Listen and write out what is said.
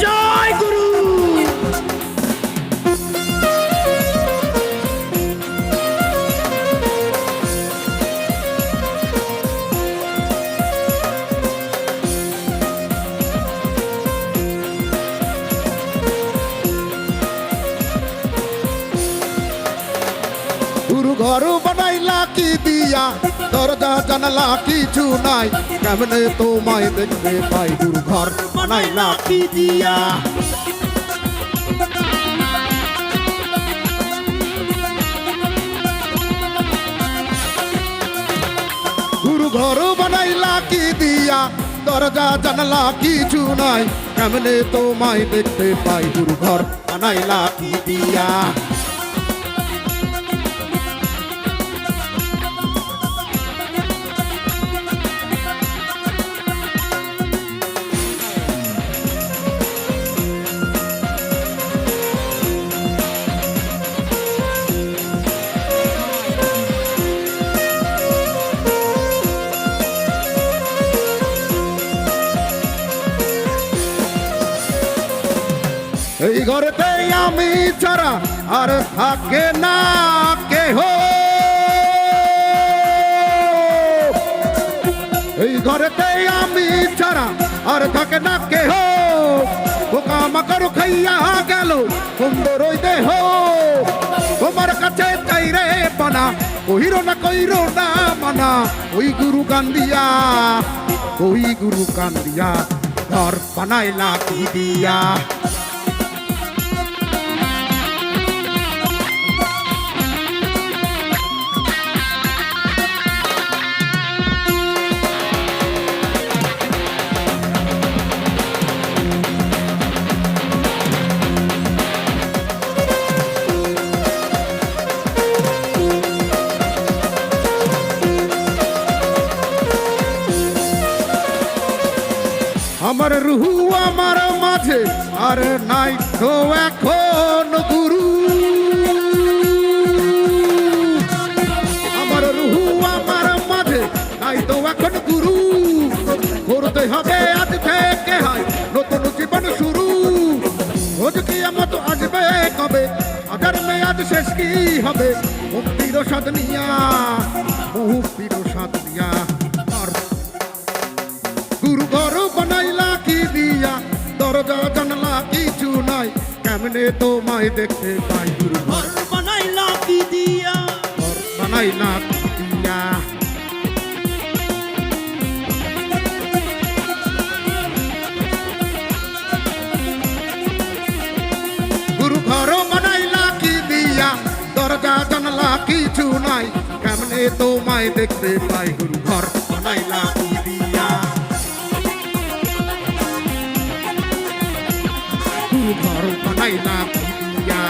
জয় গুরু। গুরু ঘর বানাইলা কি দিয়া, দরজা জানালা কিছু নাই, কেমনে তোমায় দেখতে পাই? গুরু ঘর বানাইলা কি দিয়া। গুরু ঘর বানাইলা কি দিয়া, দরজা জানালা কিছু নাই, কেমনে তোমায় দেখতে পাই? গুরু ঘর বানাইলা কি দিয়া। এই ঘরেতে আমি ছাড়া আর থাকে না কেহ, এই ঘরেতে আমি ছাড়া আর থাকে না কেহ, পোকামাকড় খাইয়া গেল সুন্দর ওই দেহ, তোমার কাছে চাই রে পানা, কহিরো না মানা, ওই গুরু কান্দিয়া, ওই গুরু কান্দিয়া, ঘর বানাইলা কি দিয়া। আমার রুহু আমার মাঝে আর নাই তো এখন গুরু, আমার রুহু আমার মাঝে নাই তো এখন গুরু, করতে হবে আজ থেকে হয় নতুন জীবন শুরু, খোঁজ কি মতো আসবে কবে, হাজার মেয়াদ শেষ কি হবে, মুক্তির স্বাদ নিয়া, মুক্তির স্বাদ নিয়া। গুরু ঘর বানাইলা কি দিয়া, দরজা জানলা কিছু নাই, কেমনে তোমায় দেখতে পাই? গুরু ঘর বানাইলা কি দিয়া, ঘর বানাইলা কি দিয়া। গুরু ঘর বানাইলা কি দিয়া, দরজা জানলা কিছু নাই, কেমনে তোমায় দেখতে পাই? গুরু ঘর বানাইলা কি দিয়া। ঘর বানাইলা কি দিয়া।